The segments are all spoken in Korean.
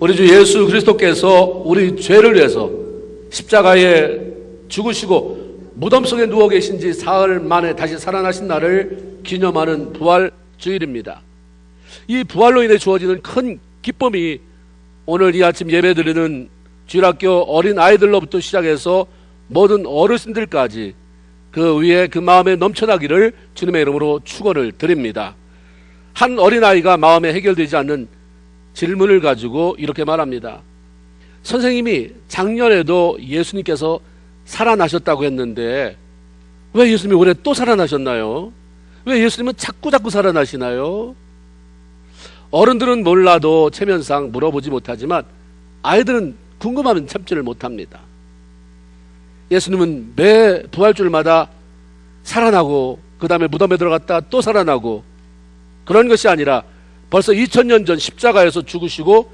우리 주 예수 그리스도께서 우리 죄를 위해서 십자가에 죽으시고 무덤 속에 누워 계신 지 사흘 만에 다시 살아나신 날을 기념하는 부활주일입니다. 이 부활로 인해 주어지는 큰 기쁨이 오늘 이 아침 예배드리는 주일학교 어린 아이들로부터 시작해서 모든 어르신들까지 그 위에 그 마음에 넘쳐나기를 주님의 이름으로 축원을 드립니다. 한 어린아이가 마음에 해결되지 않는 질문을 가지고 이렇게 말합니다. 선생님이 작년에도 예수님께서 살아나셨다고 했는데 왜 예수님이 올해 또 살아나셨나요? 왜 예수님은 자꾸 살아나시나요? 어른들은 몰라도 체면상 물어보지 못하지만 아이들은 궁금하면 참지를 못합니다. 예수님은 매 부활주일마다 살아나고 그 다음에 무덤에 들어갔다 또 살아나고 그런 것이 아니라 벌써 2000년 전 십자가에서 죽으시고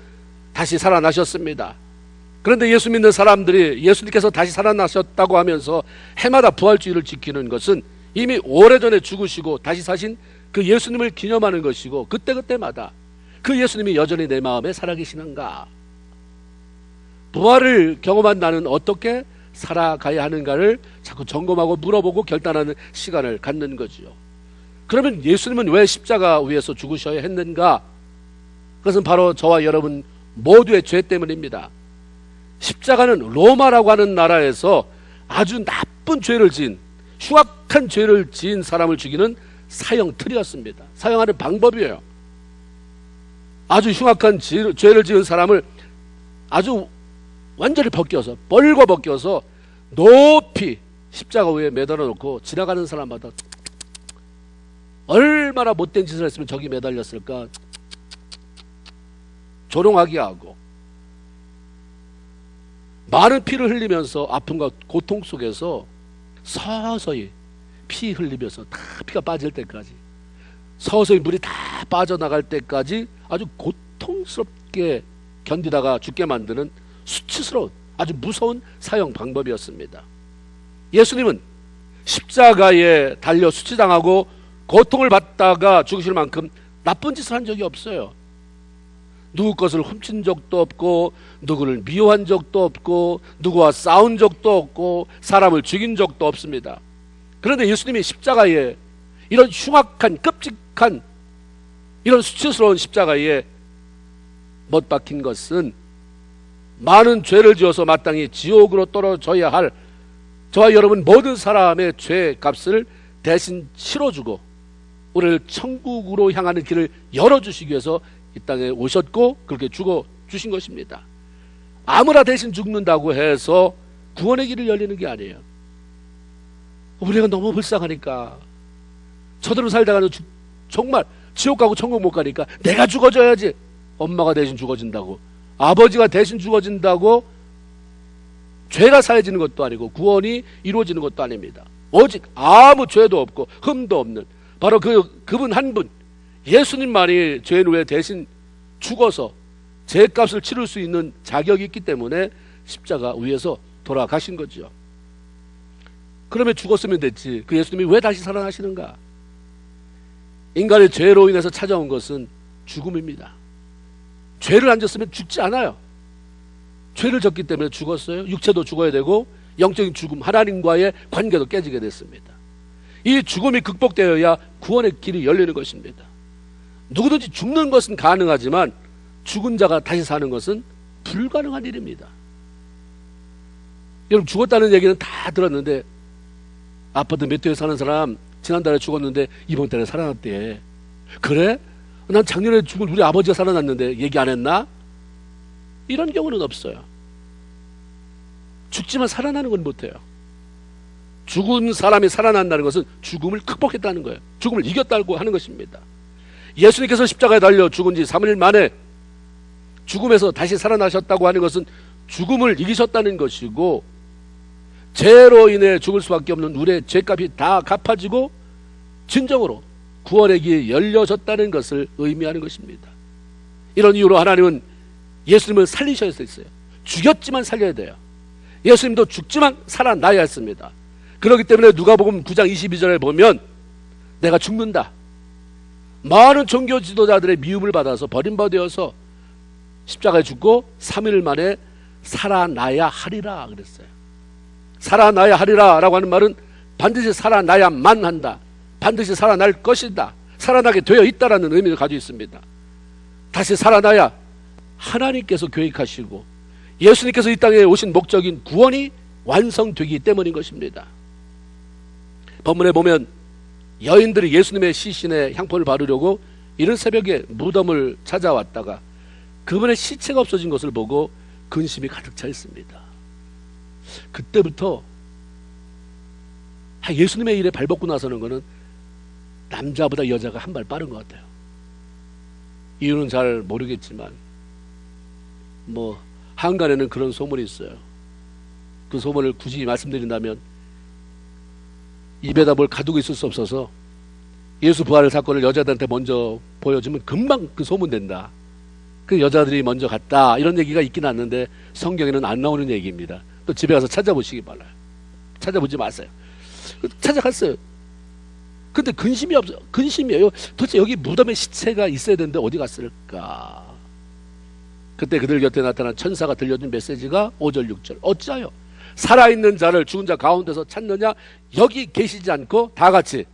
다시 살아나셨습니다. 그런데 예수 믿는 사람들이 예수님께서 다시 살아나셨다고 하면서 해마다 부활주일을 지키는 것은 이미 오래전에 죽으시고 다시 사신 그 예수님을 기념하는 것이고 그때그때마다 그 예수님이 여전히 내 마음에 살아계시는가? 부활을 경험한 나는 어떻게 살아가야 하는가를 자꾸 점검하고 물어보고 결단하는 시간을 갖는 거지요. 그러면 예수님은 왜 십자가 위에서 죽으셔야 했는가? 그것은 바로 저와 여러분 모두의 죄 때문입니다. 십자가는 로마라고 하는 나라에서 아주 나쁜 죄를 지은, 흉악한 죄를 지은 사람을 죽이는 사형틀이었습니다. 사형하는 방법이에요. 아주 흉악한 죄를 지은 사람을 아주 완전히 벗겨서, 벌거벗겨서 높이 십자가 위에 매달아 놓고 지나가는 사람마다 얼마나 못된 짓을 했으면 저기 매달렸을까 조롱하게 하고 많은 피를 흘리면서 아픔과 고통 속에서 서서히 피 흘리면서 다 피가 빠질 때까지 서서히 물이 다 빠져나갈 때까지 아주 고통스럽게 견디다가 죽게 만드는 수치스러운 아주 무서운 사형 방법이었습니다. 예수님은 십자가에 달려 수치당하고 고통을 받다가 죽으실 만큼 나쁜 짓을 한 적이 없어요. 누구 것을 훔친 적도 없고 누구를 미워한 적도 없고 누구와 싸운 적도 없고 사람을 죽인 적도 없습니다. 그런데 예수님이 십자가에 이런 흉악한 끔찍한 이런 수치스러운 십자가에 못 박힌 것은 많은 죄를 지어서 마땅히 지옥으로 떨어져야 할 저와 여러분 모든 사람의 죄 값을 대신 치러주고 우리를 천국으로 향하는 길을 열어주시기 위해서 이 땅에 오셨고 그렇게 죽어주신 것입니다. 아무나 대신 죽는다고 해서 구원의 길을 열리는 게 아니에요. 우리가 너무 불쌍하니까 저대로 살다가는 정말 지옥 가고 천국 못 가니까 내가 죽어줘야지. 엄마가 대신 죽어진다고 아버지가 대신 죽어진다고 죄가 사해지는 것도 아니고 구원이 이루어지는 것도 아닙니다. 오직 아무 죄도 없고 흠도 없는 바로 그분 한 분 예수님만이 죄인 후에 대신 죽어서 죄값을 치를 수 있는 자격이 있기 때문에 십자가 위에서 돌아가신 거죠. 그러면 죽었으면 됐지. 그 예수님이 왜 다시 살아나시는가? 인간의 죄로 인해서 찾아온 것은 죽음입니다. 죄를 안 졌으면 죽지 않아요. 죄를 졌기 때문에 죽었어요. 육체도 죽어야 되고 영적인 죽음, 하나님과의 관계도 깨지게 됐습니다. 이 죽음이 극복되어야 구원의 길이 열리는 것입니다. 누구든지 죽는 것은 가능하지만 죽은 자가 다시 사는 것은 불가능한 일입니다. 여러분 죽었다는 얘기는 다 들었는데 아파트 몇 호에 사는 사람 지난달에 죽었는데 이번 달에 살아났대. 그래? 난 작년에 죽은 우리 아버지가 살아났는데 얘기 안 했나? 이런 경우는 없어요. 죽지만 살아나는 건 못해요. 죽은 사람이 살아난다는 것은 죽음을 극복했다는 거예요. 죽음을 이겼다고 하는 것입니다. 예수님께서 십자가에 달려 죽은 지 3일 만에 죽음에서 다시 살아나셨다고 하는 것은 죽음을 이기셨다는 것이고 죄로 인해 죽을 수밖에 없는 우리의 죄값이 다 갚아지고 진정으로 구원의 길이 열려졌다는 것을 의미하는 것입니다. 이런 이유로 하나님은 예수님을 살리셔야 했어요. 죽였지만 살려야 돼요. 예수님도 죽지만 살아나야 했습니다. 그렇기 때문에 누가복음 9장 22절에 보면 내가 죽는다. 많은 종교 지도자들의 미움을 받아서 버림받아서 십자가에 죽고 3일 만에 살아나야 하리라 그랬어요. 살아나야 하리라 라고 하는 말은 반드시 살아나야만 한다, 반드시 살아날 것이다, 살아나게 되어 있다라는 의미를 가지고 있습니다. 다시 살아나야 하나님께서 계획하시고 예수님께서 이 땅에 오신 목적인 구원이 완성되기 때문인 것입니다. 본문에 보면 여인들이 예수님의 시신에 향포를 바르려고 이른 새벽에 무덤을 찾아왔다가 그분의 시체가 없어진 것을 보고 근심이 가득 차 있습니다. 그때부터 예수님의 일에 발벗고 나서는 것은 남자보다 여자가 한 발 빠른 것 같아요. 이유는 잘 모르겠지만 한간에는 그런 소문이 있어요. 그 소문을 굳이 말씀드린다면 입에다 뭘 가두고 있을 수 없어서 예수 부활의 사건을 여자들한테 먼저 보여주면 금방 그 소문된다, 그 여자들이 먼저 갔다, 이런 얘기가 있긴 않는데 성경에는 안 나오는 얘기입니다. 또 집에 가서 찾아보시기 바라요. 찾아보지 마세요. 찾아갔어요. 근데 근심이에요. 도대체 여기 무덤에 시체가 있어야 되는데 어디 갔을까? 그때 그들 곁에 나타난 천사가 들려준 메시지가 5절 6절. 어찌하여 살아있는 자를 죽은 자 가운데서 찾느냐? 여기 계시지 않고, 다 같이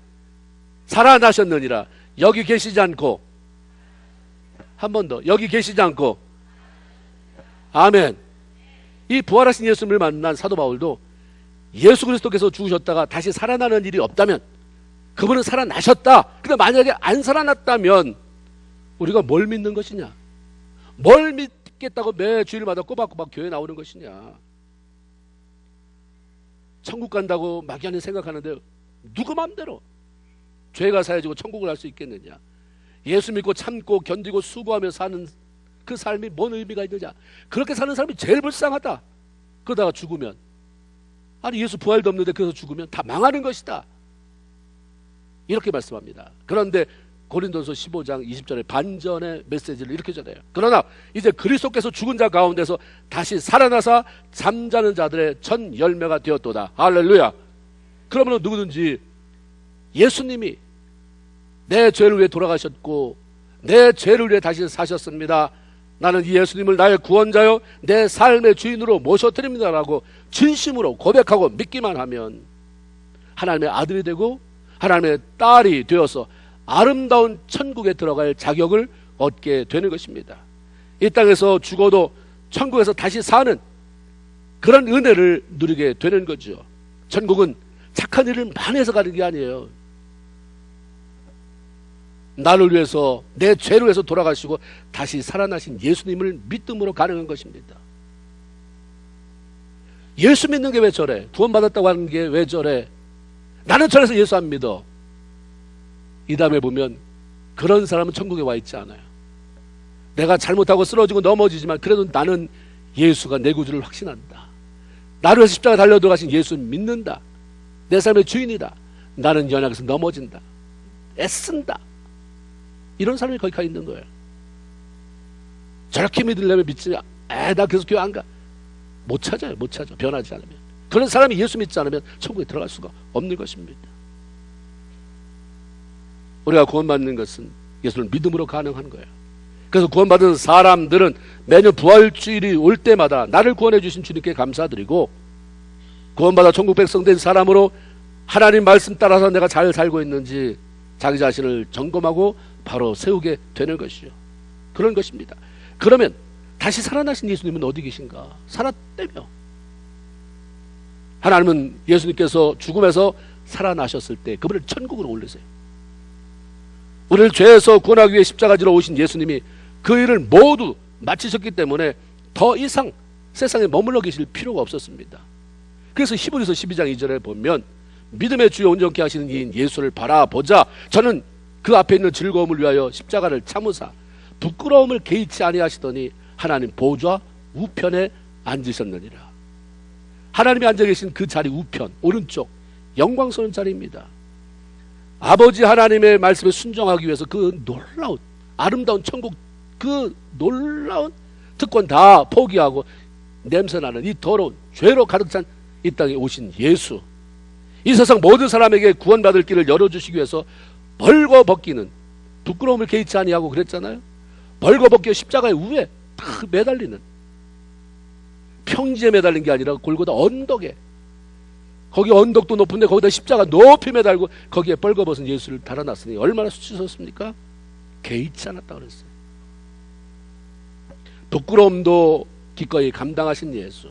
살아나셨느니라. 여기 계시지 않고, 한 번 더, 여기 계시지 않고. 아멘. 이 부활하신 예수님을 만난 사도 바울도 예수 그리스도께서 죽으셨다가 다시 살아나는 일이 없다면, 그분은 살아나셨다. 근데 만약에 안 살아났다면 우리가 뭘 믿는 것이냐? 뭘 믿겠다고 매 주일마다 꼬박꼬박 교회 나오는 것이냐? 천국 간다고 막연히 생각하는데 누구 맘대로 죄가 사해지고 천국을 갈 수 있겠느냐? 예수 믿고 참고 견디고 수고하며 사는 그 삶이 뭔 의미가 있느냐? 그렇게 사는 사람이 제일 불쌍하다. 그러다가 죽으면, 아니 예수 부활도 없는데 그래서 죽으면 다 망하는 것이다, 이렇게 말씀합니다. 그런데 고린도서 15장 20절에 반전의 메시지를 이렇게 전해요. 그러나 이제 그리스도께서 죽은 자 가운데서 다시 살아나사 잠자는 자들의 전 열매가 되었도다. 할렐루야. 그러면 누구든지 예수님이 내 죄를 위해 돌아가셨고 내 죄를 위해 다시 사셨습니다, 나는 이 예수님을 나의 구원자요 내 삶의 주인으로 모셔드립니다라고 진심으로 고백하고 믿기만 하면 하나님의 아들이 되고 하나님의 딸이 되어서 아름다운 천국에 들어갈 자격을 얻게 되는 것입니다. 이 땅에서 죽어도 천국에서 다시 사는 그런 은혜를 누리게 되는 거죠. 천국은 착한 일을 많이 해서 가는 게 아니에요. 나를 위해서, 내 죄를 위해서 돌아가시고 다시 살아나신 예수님을 믿음으로 가능한 것입니다. 예수 믿는 게 왜 저래? 구원받았다고 하는 게 왜 저래? 나는 저래서 예수 안 믿어. 이 다음에 보면 그런 사람은 천국에 와 있지 않아요. 내가 잘못하고 쓰러지고 넘어지지만 그래도 나는 예수가 내 구주를 확신한다, 나를 위해서 십자가 달려 들어가신 예수 믿는다, 내 삶의 주인이다, 나는 연약해서 넘어진다, 애쓴다, 이런 사람이 거기 가 있는 거예요. 저렇게 믿으려면 믿지, 나 그래서 교회 안 가, 못 찾아요. 못 찾아, 변하지 않으면. 그런 사람이 예수 믿지 않으면 천국에 들어갈 수가 없는 것입니다. 우리가 구원받는 것은 예수를 믿음으로 가능한 거예요. 그래서 구원받은 사람들은 매년 부활주일이 올 때마다 나를 구원해 주신 주님께 감사드리고, 구원받아 천국 백성 된 사람으로 하나님 말씀 따라서 내가 잘 살고 있는지 자기 자신을 점검하고 바로 세우게 되는 것이죠. 그런 것입니다. 그러면 다시 살아나신 예수님은 어디 계신가? 살았다며. 하나님은 예수님께서 죽음에서 살아나셨을 때 그분을 천국으로 올리세요. 우리를 죄에서 구원하기 위해 십자가 지러 오신 예수님이 그 일을 모두 마치셨기 때문에 더 이상 세상에 머물러 계실 필요가 없었습니다. 그래서 히브리서 12장 2절에 보면 믿음의 주요 온전케 하시는 이인 예수를 바라보자. 저는 그 앞에 있는 즐거움을 위하여 십자가를 참으사 부끄러움을 개의치 아니하시더니 하나님 보좌 우편에 앉으셨느니라. 하나님이 앉아 계신 그 자리 우편, 오른쪽, 영광스러운 자리입니다. 아버지 하나님의 말씀에 순종하기 위해서 그 놀라운 아름다운 천국, 그 놀라운 특권 다 포기하고 냄새나는 이 더러운 죄로 가득 찬 이 땅에 오신 예수, 이 세상 모든 사람에게 구원받을 길을 열어주시기 위해서 벌거벗기는, 부끄러움을 개의치 아니하고 그랬잖아요. 벌거벗겨 십자가의 위에 탁 매달리는, 평지에 매달린 게 아니라 골고다 언덕에, 거기 언덕도 높은데 거기다 십자가 높이 매달고 거기에 벌거벗은 예수를 달아놨으니 얼마나 수치스럽습니까? 개의치 않았다 그랬어요. 부끄러움도 기꺼이 감당하신 예수,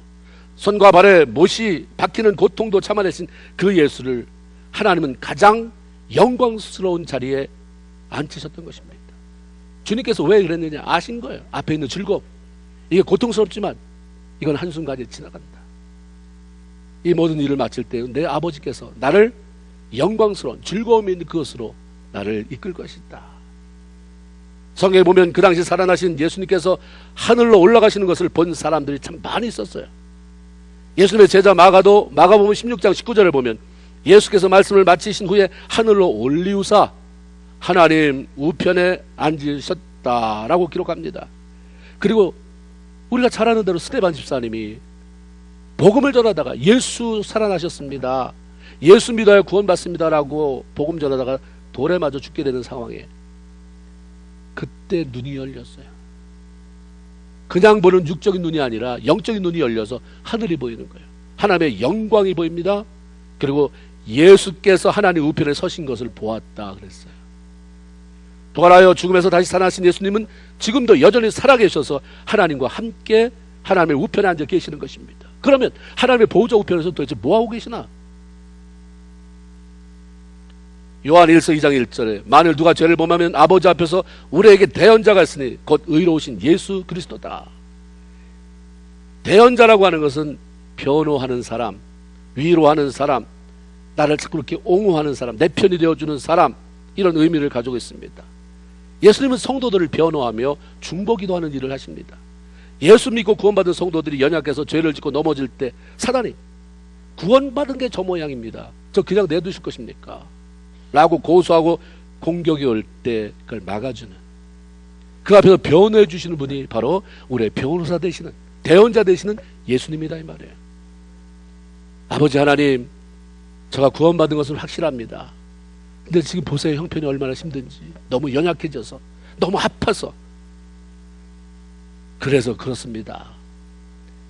손과 발에 못이 박히는 고통도 참아내신 그 예수를 하나님은 가장 영광스러운 자리에 앉히셨던 것입니다. 주님께서 왜 그랬느냐 아신 거예요. 앞에 있는 즐거움, 이게 고통스럽지만 이건 한순간에 지나간다. 이 모든 일을 마칠 때 내 아버지께서 나를 영광스러운 즐거움이 있는 그것으로 나를 이끌 것이다. 성경에 보면 그 당시 살아나신 예수님께서 하늘로 올라가시는 것을 본 사람들이 참 많이 있었어요. 예수님의 제자 마가도 마가복음 16장 19절을 보면 예수께서 말씀을 마치신 후에 하늘로 올리우사 하나님 우편에 앉으셨다라고 기록합니다. 그리고 우리가 잘 아는 대로 스데반 집사님이 복음을 전하다가 예수 살아나셨습니다, 예수 믿어야 구원받습니다라고 복음 전하다가 돌에 맞아 죽게 되는 상황에 그때 눈이 열렸어요. 그냥 보는 육적인 눈이 아니라 영적인 눈이 열려서 하늘이 보이는 거예요. 하나님의 영광이 보입니다. 그리고 예수께서 하나님 우편에 서신 것을 보았다 그랬어요. 부활하여 죽음에서 다시 살아나신 예수님은 지금도 여전히 살아계셔서 하나님과 함께 하나님의 우편에 앉아 계시는 것입니다. 그러면 하나님의 보호자 우편에서 도대체 뭐하고 계시나? 요한 1서 2장 1절에 만일 누가 죄를 범하면 아버지 앞에서 우리에게 대언자가 있으니 곧 의로우신 예수 그리스도다. 대언자라고 하는 것은 변호하는 사람, 위로하는 사람, 나를 자꾸 이렇게 옹호하는 사람, 내 편이 되어주는 사람, 이런 의미를 가지고 있습니다. 예수님은 성도들을 변호하며 중보기도 하는 일을 하십니다. 예수 믿고 구원받은 성도들이 연약해서 죄를 짓고 넘어질 때 사단이 구원받은 게 저 모양입니다, 저 그냥 내두실 것입니까? 라고 고소하고 공격이 올 때 그걸 막아주는, 그 앞에서 변호해 주시는 분이 바로 우리의 변호사 되시는, 대언자 되시는 예수님이다 이 말이에요. 아버지 하나님, 제가 구원받은 것은 확실합니다. 근데 지금 보세요, 형편이 얼마나 힘든지. 너무 연약해져서, 너무 아파서. 그래서 그렇습니다.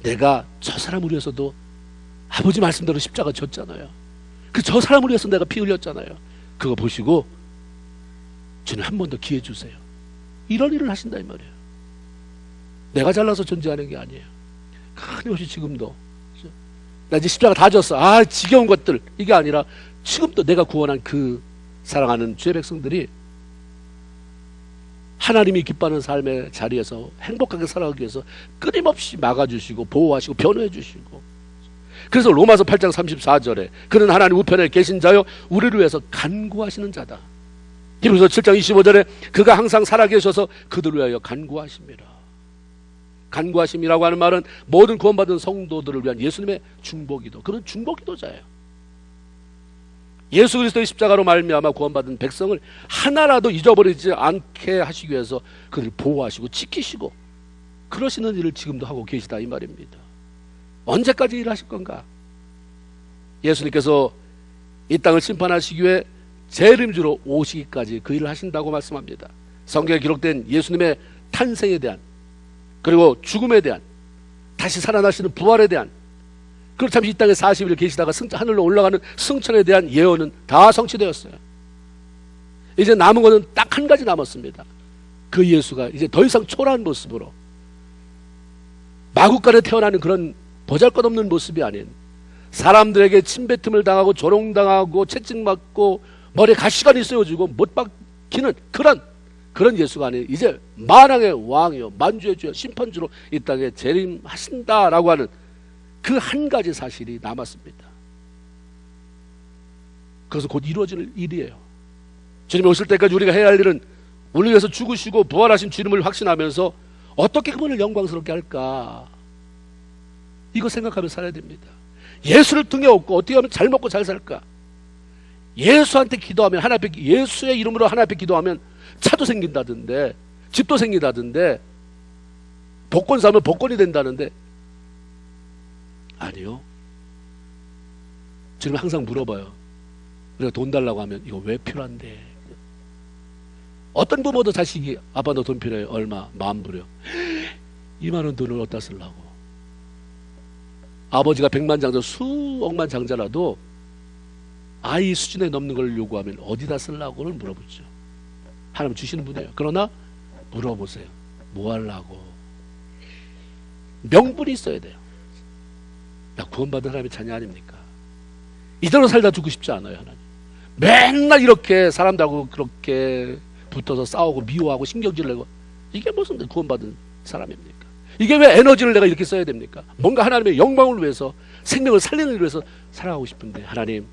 내가 저 사람을 위해서도 아버지 말씀대로 십자가 졌잖아요. 그 저 사람을 위해서 내가 피 흘렸잖아요. 그거 보시고 주님 한 번 더 기회 주세요. 이런 일을 하신다 이 말이에요. 내가 잘나서 존재하는 게 아니에요. 끊임없이 지금도 나 이제 십자가 다 졌어, 아 지겨운 것들, 이게 아니라 지금도 내가 구원한 그 사랑하는 주의 백성들이 하나님이 기뻐하는 삶의 자리에서 행복하게 살아가기 위해서 끊임없이 막아주시고 보호하시고 변호해 주시고, 그래서 로마서 8장 34절에 그는 하나님 우편에 계신 자요 우리를 위해서 간구하시는 자다. 히브리서 7장 25절에 그가 항상 살아계셔서 그들을 위하여 간구하십니다. 간구하심이라고 하는 말은 모든 구원받은 성도들을 위한 예수님의 중보기도, 그런 중보기도자예요. 예수 그리스도의 십자가로 말미암아 구원받은 백성을 하나라도 잊어버리지 않게 하시기 위해서 그들을 보호하시고 지키시고 그러시는 일을 지금도 하고 계시다 이 말입니다. 언제까지 일하실 건가? 예수님께서 이 땅을 심판하시기 위해 재림주로 오시기까지 그 일을 하신다고 말씀합니다. 성경에 기록된 예수님의 탄생에 대한, 그리고 죽음에 대한, 다시 살아나시는 부활에 대한, 그리고 잠시 이 땅에 40일 계시다가 하늘로 올라가는 승천에 대한 예언은 다 성취되었어요. 이제 남은 것은 딱 한 가지 남았습니다. 그 예수가 이제 더 이상 초라한 모습으로, 마구간에 태어나는 그런 보잘것없는 모습이 아닌, 사람들에게 침뱉음을 당하고 조롱당하고 채찍맞고 머리에 가시관이 쓰여지고 못 박히는 그런 예수가 아닌 이제 만왕의 왕이요 만주의 주여 심판주로 이 땅에 재림하신다라고 하는 그 한 가지 사실이 남았습니다. 그래서 곧 이루어질 일이에요. 주님이 오실 때까지 우리가 해야 할 일은 우리 위해서 죽으시고 부활하신 주님을 확신하면서 어떻게 그분을 영광스럽게 할까, 이거 생각하며 살아야 됩니다. 예수를 등에 업고 어떻게 하면 잘 먹고 잘 살까, 예수한테 기도하면, 하나님 앞에, 예수의 이름으로 하나님 앞에 기도하면 차도 생긴다던데, 집도 생긴다던데, 복권 사면 복권이 된다는데, 아니요. 지금 항상 물어봐요. 우리가 돈 달라고 하면 이거 왜 필요한데? 어떤 부모도 자식이 아빠 너 돈 필요해, 얼마? 10,000불이요. 이만한 돈을 어디다 쓰려고? 아버지가 백만장자 수억만 장자라도 아이 수준에 넘는 걸 요구하면 어디다 쓰려고를 물어보죠. 하나님 주시는 분이에요. 그러나 물어보세요. 뭐 하려고? 명분이 있어야 돼요. 나 구원받은 하나님의 자녀 아닙니까? 이대로 살다 죽고 싶지 않아요. 하나님 맨날 이렇게 사람들하고 그렇게 붙어서 싸우고 미워하고 신경질 내고, 이게 무슨 구원받은 사람입니까? 이게 왜 에너지를 내가 이렇게 써야 됩니까? 뭔가 하나님의 영광을 위해서, 생명을 살리는 일 위해서 살아가고 싶은데, 하나님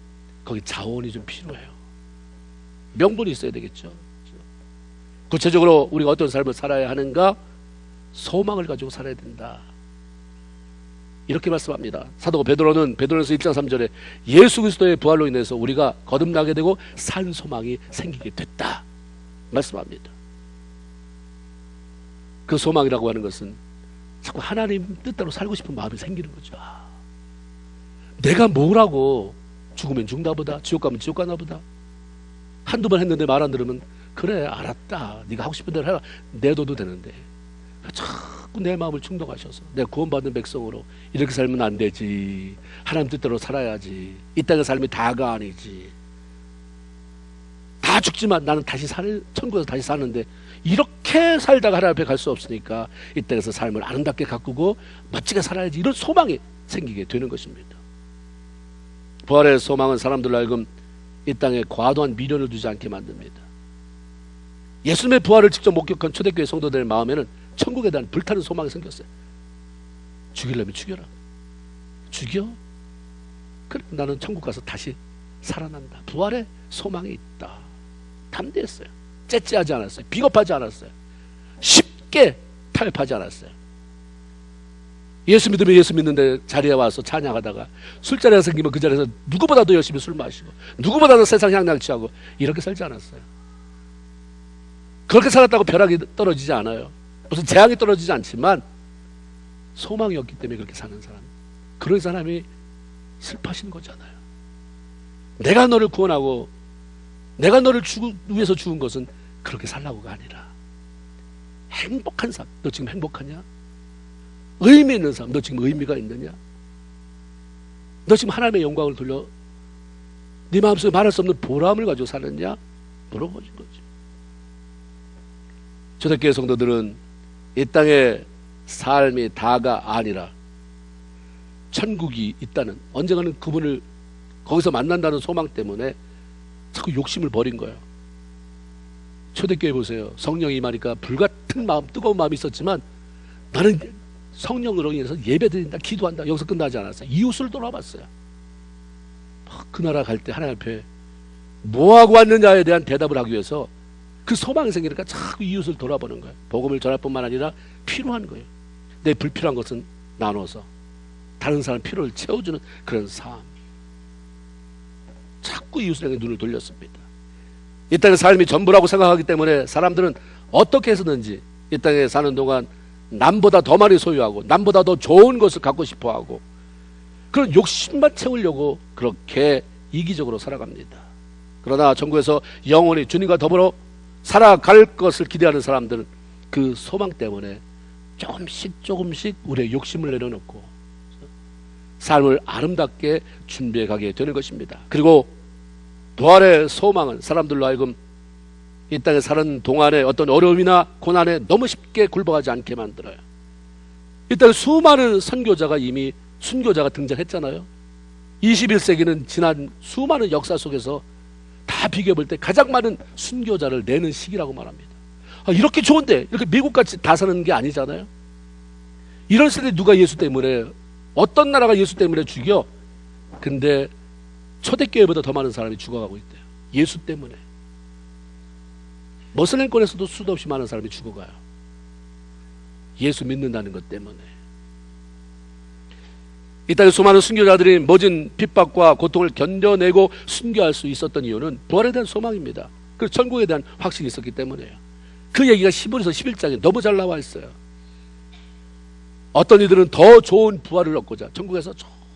거기 자원이 좀 필요해요. 명분이 있어야 되겠죠. 구체적으로 우리가 어떤 삶을 살아야 하는가? 소망을 가지고 살아야 된다, 이렇게 말씀합니다. 사도 베드로는 베드로전서 1장 3절에 예수 그리스도의 부활로 인해서 우리가 거듭나게 되고 산 소망이 생기게 됐다 말씀합니다. 그 소망이라고 하는 것은 자꾸 하나님 뜻대로 살고 싶은 마음이 생기는 거죠. 내가 뭐라고, 죽으면 죽나 보다, 지옥 가면 지옥 가나 보다. 한두 번 했는데 말 안 들으면 그래 알았다, 네가 하고 싶은 대로 해라, 내둬도 되는데 자꾸 내 마음을 충동하셔서 내가 구원받은 백성으로 이렇게 살면 안 되지, 하나님 뜻대로 살아야지, 이 땅의 삶이 다가 아니지, 다 죽지만 나는 다시 천국에서 다시 사는데, 이렇게 살다가 하나님 앞에 갈 수 없으니까 이 땅에서 삶을 아름답게 가꾸고 멋지게 살아야지, 이런 소망이 생기게 되는 것입니다. 부활의 소망은 사람들로 하여금 이 땅에 과도한 미련을 두지 않게 만듭니다. 예수님의 부활을 직접 목격한 초대교회 성도들의 마음에는 천국에 대한 불타는 소망이 생겼어요. 죽이려면 죽여라. 죽여? 그래, 나는 천국 가서 다시 살아난다. 부활의 소망이 있다. 담대했어요. 째째하지 않았어요. 비겁하지 않았어요. 쉽게 타협하지 않았어요. 예수 믿으면 예수 믿는데 자리에 와서 찬양하다가 술자리가 생기면 그 자리에서 누구보다도 열심히 술 마시고 누구보다도 세상 향락 취하고 이렇게 살지 않았어요. 그렇게 살았다고 벼락이 떨어지지 않아요. 무슨 재앙이 떨어지지 않지만 소망이 없기 때문에 그렇게 사는 사람, 그런 사람이 슬퍼하시는 거잖아요. 내가 너를 구원하고 내가 너를 위해서 죽은 것은 그렇게 살라고가 아니라 행복한 삶. 너 지금 행복하냐? 의미 있는 삶. 너 지금 의미가 있느냐? 너 지금 하나님의 영광을 돌려 네 마음속에 말할 수 없는 보람을 가지고 사느냐? 물어보신 거죠. 초대교회 성도들은 이 땅의 삶이 다가 아니라 천국이 있다는, 언젠가는 그분을 거기서 만난다는 소망 때문에 자꾸 욕심을 버린 거예요. 초대교회 보세요. 성령이 임하니까 불같은 마음, 뜨거운 마음이 있었지만 나는 성령으로 인해서 예배드린다, 기도한다, 여기서 끝나지 않았어요. 이웃을 돌아봤어요. 그 나라 갈 때 하나님 앞에 뭐하고 왔느냐에 대한 대답을 하기 위해서 그 소망이 생기니까 자꾸 이웃을 돌아보는 거예요. 복음을 전할 뿐만 아니라 필요한 거예요. 내 불필요한 것은 나눠서 다른 사람 필요를 채워주는 그런 삶. 자꾸 이웃에게 눈을 돌렸습니다. 이 땅의 삶이 전부라고 생각하기 때문에 사람들은 어떻게 해서든지 이 땅에 사는 동안 남보다 더 많이 소유하고 남보다 더 좋은 것을 갖고 싶어하고 그런 욕심만 채우려고 그렇게 이기적으로 살아갑니다. 그러나 천국에서 영원히 주님과 더불어 살아갈 것을 기대하는 사람들은 그 소망 때문에 조금씩 우리의 욕심을 내려놓고 삶을 아름답게 준비해 가게 되는 것입니다. 그리고 부활의 소망은 사람들로 하여금 이 땅에 사는 동안에 어떤 어려움이나 고난에 너무 쉽게 굴복하지 않게 만들어요. 이 땅에 수많은 선교자가 이미 순교자가 등장했잖아요. 21세기는 지난 수많은 역사 속에서 다 비교해 볼 때 가장 많은 순교자를 내는 시기라고 말합니다. 이렇게 좋은데 이렇게 미국같이 다 사는 게 아니잖아요. 이런 세대에 누가 예수 때문에, 어떤 나라가 예수 때문에 죽여? 근데 초대교회보다 더 많은 사람이 죽어가고 있대요. 예수 때문에. 머슬렘권에서도 수도 없이 많은 사람이 죽어가요. 예수 믿는다는 것 때문에. 이 땅에 수많은 순교자들이 모진 핍박과 고통을 견뎌내고 순교할 수 있었던 이유는 부활에 대한 소망입니다. 그리고 천국에 대한 확신이 있었기 때문이에요. 그 얘기가 15에서 11장에 너무 잘 나와 있어요. 어떤 이들은 더 좋은 부활을 얻고자 천국에서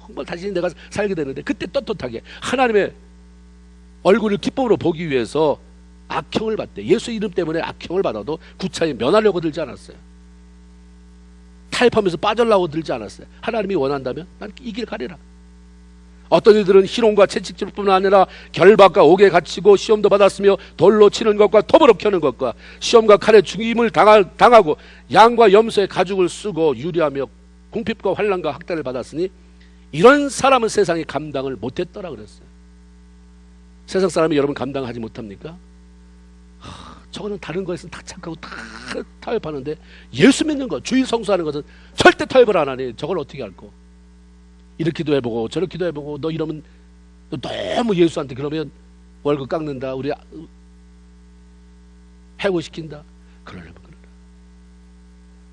정말 다시 내가 살게 되는데 그때 떳떳하게 하나님의 얼굴을 기쁨으로 보기 위해서 악형을 받대. 예수 이름 때문에 악형을 받아도 구차히 면하려고 들지 않았어요. 타협하면서 빠져나오고 들지 않았어요. 하나님이 원한다면 난 이 길 가리라. 어떤 이들은 희롱과 채찍질뿐만 아니라 결박과 옥에 갇히고 시험도 받았으며 돌로 치는 것과 톱으로 켜는 것과 시험과 칼에 죽임을 당하고 양과 염소의 가죽을 쓰고 유리하며 궁핍과 환난과 학대를 받았으니 이런 사람은 세상이 감당을 못했더라 그랬어요. 세상 사람이 여러분 감당하지 못합니까? 저거는 다른 거에서는 다 착하고 다 타협하는데 예수 믿는 것, 주일 성수하는 것은 절대 타협을 안 하니 저걸 어떻게 할꼬? 이렇게도 해보고 저렇게도 해보고 너 이러면 너 너무 예수한테 그러면 월급 깎는다, 우리 해고시킨다. 그러려면 그러라.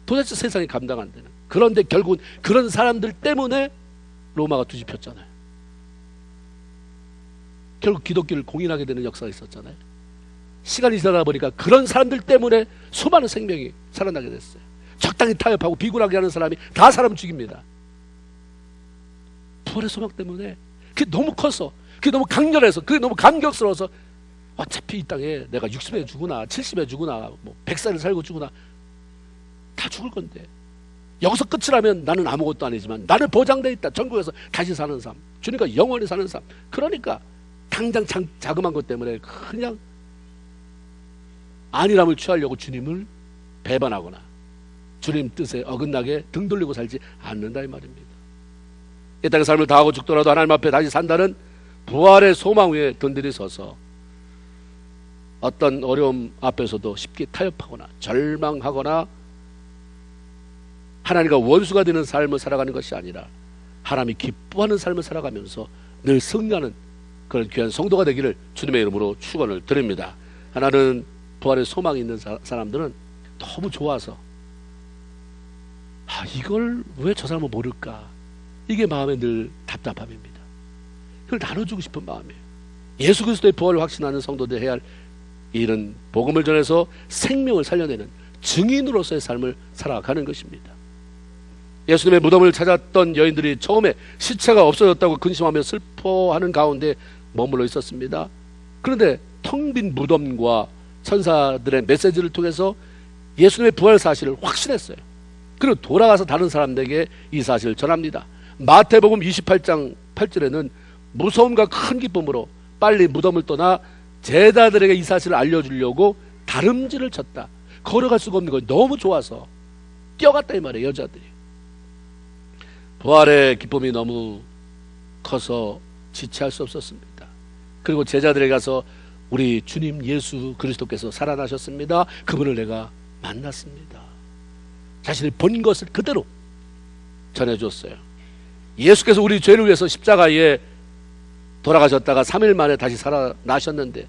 도대체 세상이 감당 안 되는. 그런데 결국은 그런 사람들 때문에 로마가 뒤집혔잖아요. 결국 기독교를 공인하게 되는 역사가 있었잖아요. 시간이 지나다 보니까 그런 사람들 때문에 수많은 생명이 살아나게 됐어요. 적당히 타협하고 비굴하게 하는 사람이 다 사람 죽입니다. 부활의 소망 때문에 그게 너무 커서, 그게 너무 강렬해서, 그게 너무 감격스러워서 어차피 이 땅에 내가 60에 죽으나 70에 죽으나 뭐 100살을 살고 죽으나 다 죽을 건데 여기서 끝이라면 나는 아무것도 아니지만 나는 보장돼 있다. 전국에서 다시 사는 삶, 주님과 영원히 사는 삶. 그러니까 당장 자그만 것 때문에 그냥 안일함을 취하려고 주님을 배반하거나 주님 뜻에 어긋나게 등 돌리고 살지 않는다 이 말입니다. 이 땅의 삶을 다하고 죽더라도 하나님 앞에 다시 산다는 부활의 소망 위에 든든히 서서 어떤 어려움 앞에서도 쉽게 타협하거나 절망하거나 하나님과 원수가 되는 삶을 살아가는 것이 아니라 하나님이 기뻐하는 삶을 살아가면서 늘 승리하는 그런 귀한 성도가 되기를 주님의 이름으로 축원을 드립니다. 하나는 부활의 소망이 있는 사람들은 너무 좋아서 이걸 왜 저 사람은 모를까, 이게 마음에 늘 답답함입니다. 그걸 나눠주고 싶은 마음이에요. 예수 그리스도의 부활을 확신하는 성도들 해야 할 일은 복음을 전해서 생명을 살려내는 증인으로서의 삶을 살아가는 것입니다. 예수님의 무덤을 찾았던 여인들이 처음에 시체가 없어졌다고 근심하며 슬퍼하는 가운데 머물러 있었습니다. 그런데 텅 빈 무덤과 천사들의 메시지를 통해서 예수님의 부활 사실을 확신했어요. 그리고 돌아가서 다른 사람들에게 이 사실을 전합니다. 마태복음 28장 8절에는 무서움과 큰 기쁨으로 빨리 무덤을 떠나 제자들에게 이 사실을 알려주려고 다름질을 쳤다. 걸어갈 수가 없는 거예요. 너무 좋아서 뛰어갔다 이 말이에요. 여자들이. 부활의 기쁨이 너무 커서 지체할 수 없었습니다. 그리고 제자들에게 가서 우리 주님 예수 그리스도께서 살아나셨습니다. 그분을 내가 만났습니다. 자신이 본 것을 그대로 전해줬어요. 예수께서 우리 죄를 위해서 십자가에 돌아가셨다가 3일 만에 다시 살아나셨는데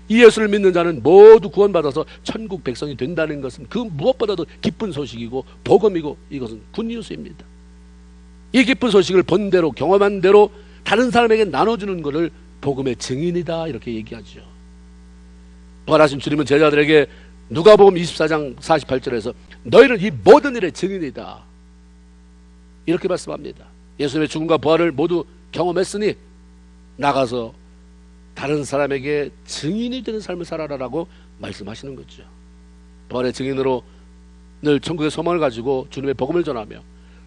이 예수를 믿는 자는 모두 구원받아서 천국 백성이 된다는 것은 그 무엇보다도 기쁜 소식이고 복음이고 이것은 굿뉴스입니다. 이 기쁜 소식을 본 대로 경험한 대로 다른 사람에게 나눠주는 것을 복음의 증인이다 이렇게 얘기하죠. 부활하신 주님은 제자들에게 누가복음 24장 48절에서 너희는 이 모든 일의 증인이다 이렇게 말씀합니다. 예수님의 죽음과 부활을 모두 경험했으니 나가서 다른 사람에게 증인이 되는 삶을 살아라라고 말씀하시는 거죠. 부활의 증인으로 늘 천국의 소망을 가지고 주님의 복음을 전하며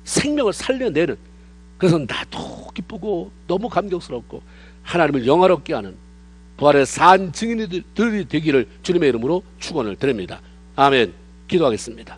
생명을 살려내는, 그래서 나도 기쁘고 너무 감격스럽고 하나님을 영화롭게 하는 부활의 산 증인들이 되기를 주님의 이름으로 축원을 드립니다. 아멘. 기도하겠습니다.